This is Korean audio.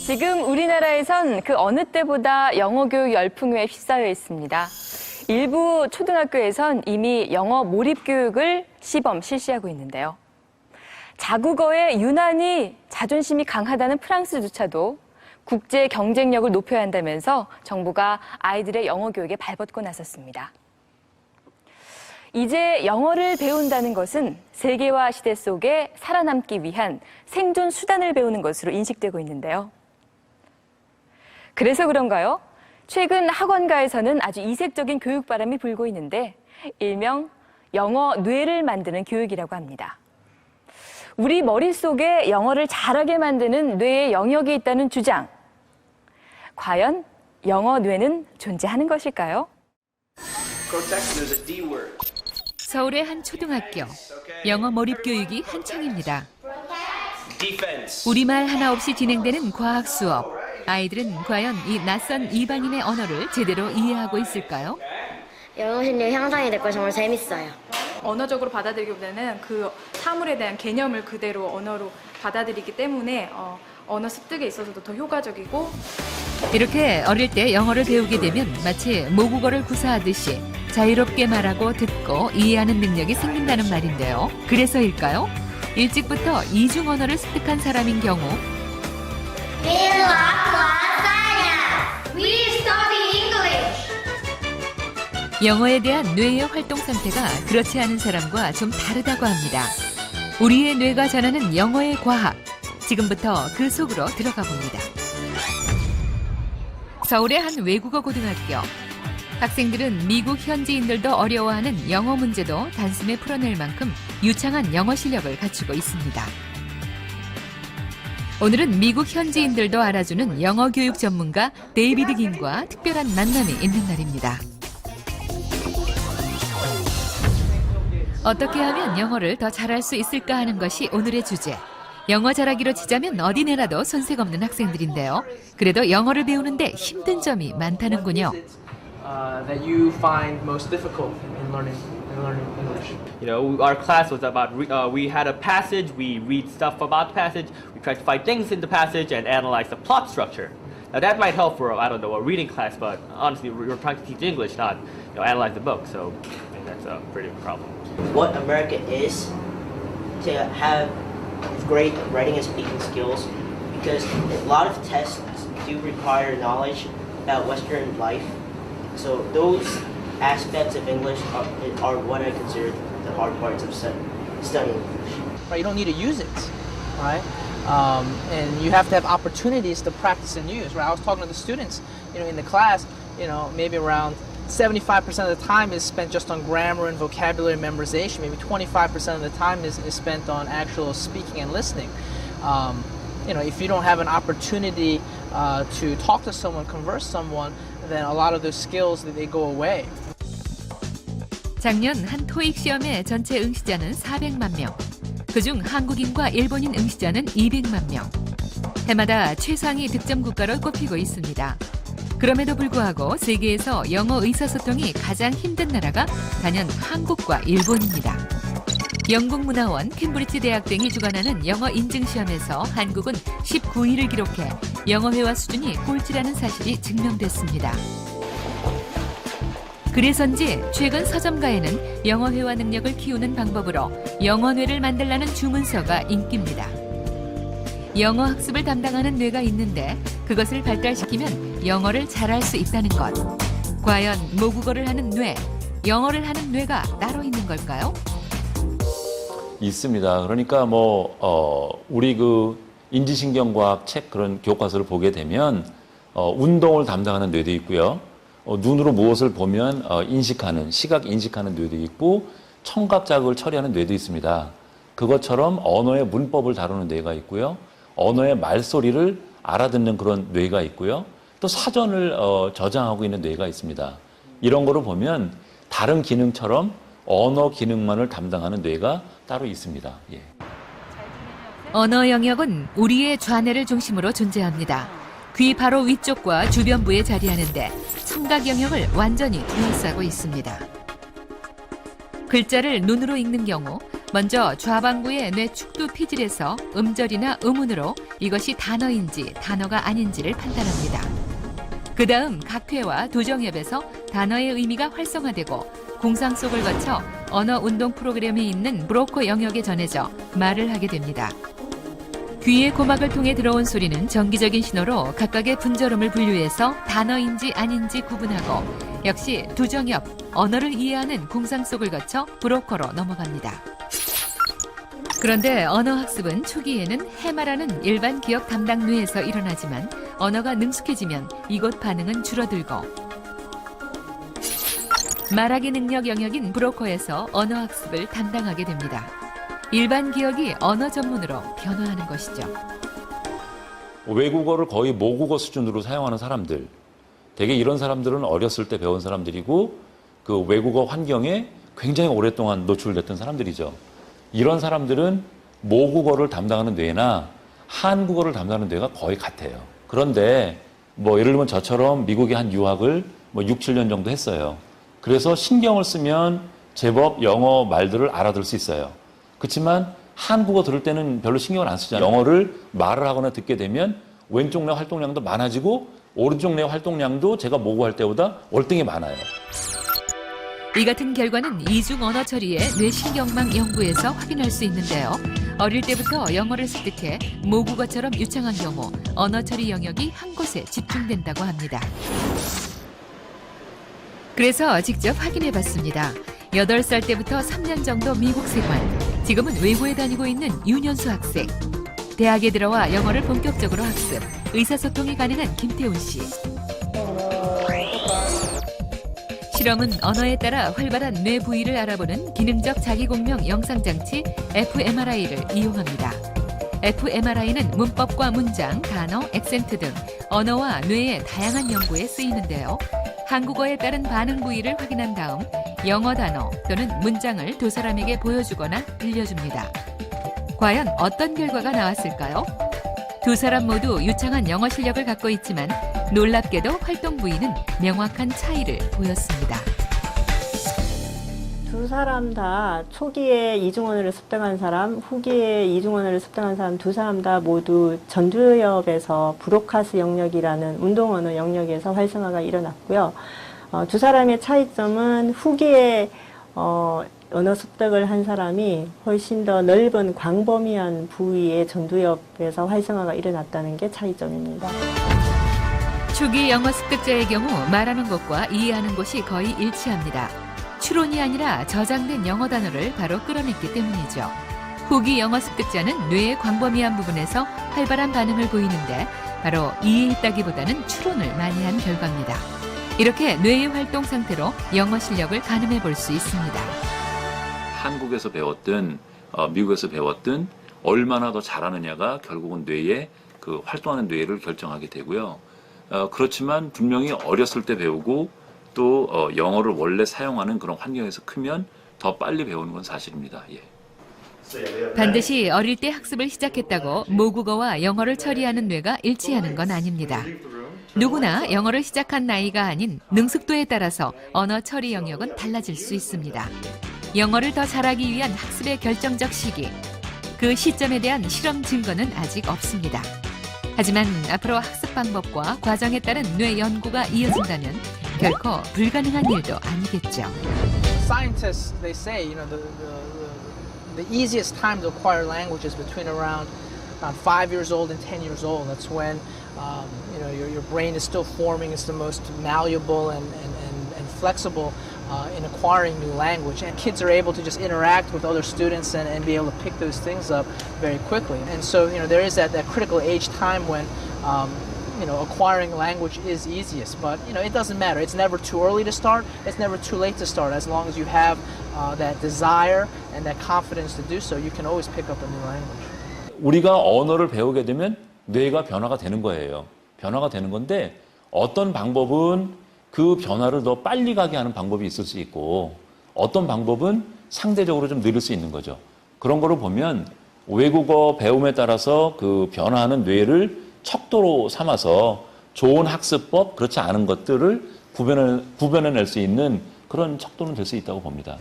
지금 우리나라에선 그 어느 때보다 영어 교육 열풍에 휩싸여 있습니다. 일부 초등학교에선 이미 영어 몰입 교육을 시범 실시하고 있는데요. 자국어에 유난히 자존심이 강하다는 프랑스조차도 국제 경쟁력을 높여야 한다면서 정부가 아이들의 영어 교육에 발벗고 나섰습니다. 이제 영어를 배운다는 것은 세계화 시대 속에 살아남기 위한 생존 수단을 배우는 것으로 인식되고 있는데요. 그래서 그런가요? 최근 학원가에서는 아주 이색적인 교육 바람이 불고 있는데 일명 영어 뇌를 만드는 교육이라고 합니다. 우리 머릿속에 영어를 잘하게 만드는 뇌의 영역이 있다는 주장. 과연 영어 뇌는 존재하는 것일까요? 서울의 한 초등학교, 영어 몰입 교육이 한창입니다. 우리말 하나 없이 진행되는 과학 수업. 아이들은 과연 이 낯선 이방인의 언어를 제대로 이해하고 있을까요? 영어 실력 향상이 됐고 정말 재밌어요. 언어적으로 받아들이기보다는 그 사물에 대한 개념을 그대로 언어로 받아들이기 때문에 언어 습득에 있어서도 더 효과적이고. 이렇게 어릴 때 영어를 배우게 되면 마치 모국어를 구사하듯이 자유롭게 말하고 듣고 이해하는 능력이 생긴다는 말인데요. 그래서일까요? 일찍부터 이중 언어를 습득한 사람인 경우 영어에 대한 뇌의 활동 상태가 그렇지 않은 사람과 좀 다르다고 합니다. 우리의 뇌가 전하는 영어의 과학. 지금부터 그 속으로 들어가 봅니다. 서울의 한 외국어 고등학교. 학생들은 미국 현지인들도 어려워하는 영어 문제도 단숨에 풀어낼 만큼 유창한 영어 실력을 갖추고 있습니다. 오늘은 미국 현지인들도 알아주는 영어 교육 전문가 데이비드 김과 특별한 만남이 있는 날입니다. 어떻게 하면 영어를 더 잘할 수 있을까 하는 것이 오늘의 주제. 영어 잘하기로 치자면 어디 내놔도 손색 없는 학생들인데요. 그래도 영어를 배우는데 힘든 점이 많다는군요. That you find most difficult in learning English? You know, our class was about, we had a passage, we read stuff about the passage, we try to find things in the passage and analyze the plot structure. Now that might help for, I don't know, a reading class, but honestly, we're trying to teach English, not analyze the book, so I think that's a pretty big problem. What America is to have great writing and speaking skills, because a lot of tests do require knowledge about Western life. So those aspects of English are what I consider the hard parts of studying English. Right, you don't need to use it, right? And you have to have opportunities to practice and use. Right, I was talking to the students, in the class. Maybe around 75% of the time is spent just on grammar and vocabulary memorization. Maybe 25% of the time is spent on actual speaking and listening. If you don't have an opportunity to talk to someone, converse with someone, then a lot of those skills they go away. 작년 한 토익 시험의 전체 응시자는 400만 명. 그중 한국인과 일본인 응시자는 200만 명. 해마다 최상위 득점 국가로 꼽히고 있습니다. 그럼에도 불구하고 세계에서 영어 의사소통이 가장 힘든 나라가 단연 한국과 일본입니다. 영국문화원, 캠브리지 대학 등이 주관하는 영어 인증시험에서 한국은 19위를 기록해 영어 회화 수준이 꼴찌라는 사실이 증명됐습니다. 그래서인지 최근 서점가에는 영어 회화 능력을 키우는 방법으로 영어뇌를 만들라는 주문서가 인기입니다. 영어 학습을 담당하는 뇌가 있는데 그것을 발달시키면 영어를 잘할 수 있다는 것. 과연 모국어를 하는 뇌, 영어를 하는 뇌가 따로 있는 걸까요? 있습니다. 그러니까 우리 그 인지신경과학 책 그런 교과서를 보게 되면 운동을 담당하는 뇌도 있고요. 눈으로 무엇을 보면 인식하는, 시각 인식하는 뇌도 있고 청각 자극을 처리하는 뇌도 있습니다. 그것처럼 언어의 문법을 다루는 뇌가 있고요. 언어의 말소리를 알아듣는 그런 뇌가 있고요. 또 사전을 저장하고 있는 뇌가 있습니다. 이런 거를 보면 다른 기능처럼 언어 기능만을 담당하는 뇌가 따로 있습니다. 예. 언어 영역은 우리의 좌뇌를 중심으로 존재합니다. 귀 바로 위쪽과 주변부에 자리하는데 청각 영역을 완전히 둘러싸고 있습니다. 글자를 눈으로 읽는 경우 먼저 좌반구의 뇌축두 피질에서 음절이나 음운으로 이것이 단어인지 단어가 아닌지를 판단합니다. 그 다음 각회와 도정엽에서 단어의 의미가 활성화되고 공상 속을 거쳐 언어 운동 프로그램에 있는 브로커 영역에 전해져 말을 하게 됩니다. 귀의 고막을 통해 들어온 소리는 정기적인 신호로 각각의 분절음을 분류해서 단어인지 아닌지 구분하고 역시 두정엽, 언어를 이해하는 공상 속을 거쳐 브로커로 넘어갑니다. 그런데 언어학습은 초기에는 해마라는 일반 기억 담당 뇌에서 일어나지만 언어가 능숙해지면 이곳 반응은 줄어들고 말하기 능력 영역인 브로커에서 언어학습을 담당하게 됩니다. 일반 기억이 언어 전문으로 변화하는 것이죠. 외국어를 거의 모국어 수준으로 사용하는 사람들, 대개 이런 사람들은 어렸을 때 배운 사람들이고 그 외국어 환경에 굉장히 오랫동안 노출됐던 사람들이죠. 이런 사람들은 모국어를 담당하는 뇌나 한국어를 담당하는 뇌가 거의 같아요. 그런데 뭐 예를 들면 저처럼 미국에 한 유학을 6, 7년 정도 했어요. 그래서 신경을 쓰면 제법 영어 말들을 알아들 수 있어요. 그렇지만 한국어 들을 때는 별로 신경을 안 쓰잖아요. 영어를 말을 하거나 듣게 되면 왼쪽 뇌 활동량도 많아지고 오른쪽 뇌 활동량도 제가 모국어할 때보다 월등히 많아요. 이 같은 결과는 이중 언어 처리의 뇌신경망 연구에서 확인할 수 있는데요. 어릴 때부터 영어를 습득해 모국어처럼 유창한 경우 언어 처리 영역이 한 곳에 집중된다고 합니다. 그래서 직접 확인해 봤습니다. 8살 때부터 3년 정도 미국 생활, 지금은 외고에 다니고 있는 윤현수 학생. 대학에 들어와 영어를 본격적으로 학습, 의사소통이 가능한 김태훈 씨. 실험은 언어에 따라 활발한 뇌 부위를 알아보는 기능적 자기공명 영상장치 fMRI를 이용합니다. fMRI는 문법과 문장, 단어, 액센트 등 언어와 뇌의 다양한 연구에 쓰이는데요. 한국어에 따른 반응 부위를 확인한 다음 영어 단어 또는 문장을 두 사람에게 보여주거나 들려줍니다. 과연 어떤 결과가 나왔을까요? 두 사람 모두 유창한 영어 실력을 갖고 있지만 놀랍게도 활동 부위는 명확한 차이를 보였습니다. 두 사람 다 초기에 이중언어를 습득한 사람, 후기에 이중언어를 습득한 사람 두 사람 다 모두 전두엽에서 브로카스 영역이라는 운동언어 영역에서 활성화가 일어났고요. 두 사람의 차이점은 후기에 언어 습득을 한 사람이 훨씬 더 넓은 광범위한 부위의 전두엽에서 활성화가 일어났다는 게 차이점입니다. 초기 영어 습득자의 경우 말하는 것과 이해하는 것이 거의 일치합니다. 추론이 아니라 저장된 영어 단어를 바로 끌어냈기 때문이죠. 후기 영어 습득자는 뇌의 광범위한 부분에서 활발한 반응을 보이는데 바로 이해했다기보다는 추론을 많이 한 결과입니다. 이렇게 뇌의 활동 상태로 영어 실력을 가늠해 볼 수 있습니다. 한국에서 배웠든 미국에서 배웠든 얼마나 더 잘하느냐가 결국은 뇌의 그 활동하는 뇌를 결정하게 되고요. 그렇지만 분명히 어렸을 때 배우고 또 영어를 원래 사용하는 그런 환경에서 크면 더 빨리 배우는 건 사실입니다. 예. 반드시 어릴 때 학습을 시작했다고 모국어와 영어를 처리하는 뇌가 일치하는 건 아닙니다. 누구나 영어를 시작한 나이가 아닌 능숙도에 따라서 언어 처리 영역은 달라질 수 있습니다. 영어를 더 잘하기 위한 학습의 결정적 시기, 그 시점에 대한 실험 증거는 아직 없습니다. 하지만 앞으로 학습 방법과 과정에 따른 뇌 연구가 이어진다면 결코 불가능한 일도 아니겠죠. Scientists, they say, the easiest time to acquire language is between around 5 years old and 10 years old. That's when your brain is still forming. It's the most malleable and flexible in acquiring new language. And kids are able to just interact with other students and be able to pick those things up very quickly. And so, there is that critical age time when acquiring language is easiest. But, it doesn't matter. It's never too early to start. It's never too late to start. As long as you have that desire and that confidence to do so, you can always pick up a new language. 우리가 언어를 배우게 되면 뇌가 변화가 되는 거예요. 변화가 되는 건데 어떤 방법은 그 변화를 더 빨리 가게 하는 방법이 있을 수 있고 어떤 방법은 상대적으로 좀 느릴 수 있는 거죠. 그런 거를 보면 외국어 배움에 따라서 그 변화하는 뇌를 척도로 삼아서 좋은 학습법, 그렇지 않은 것들을 구별해낼 수 있는 그런 척도는 될 수 있다고 봅니다.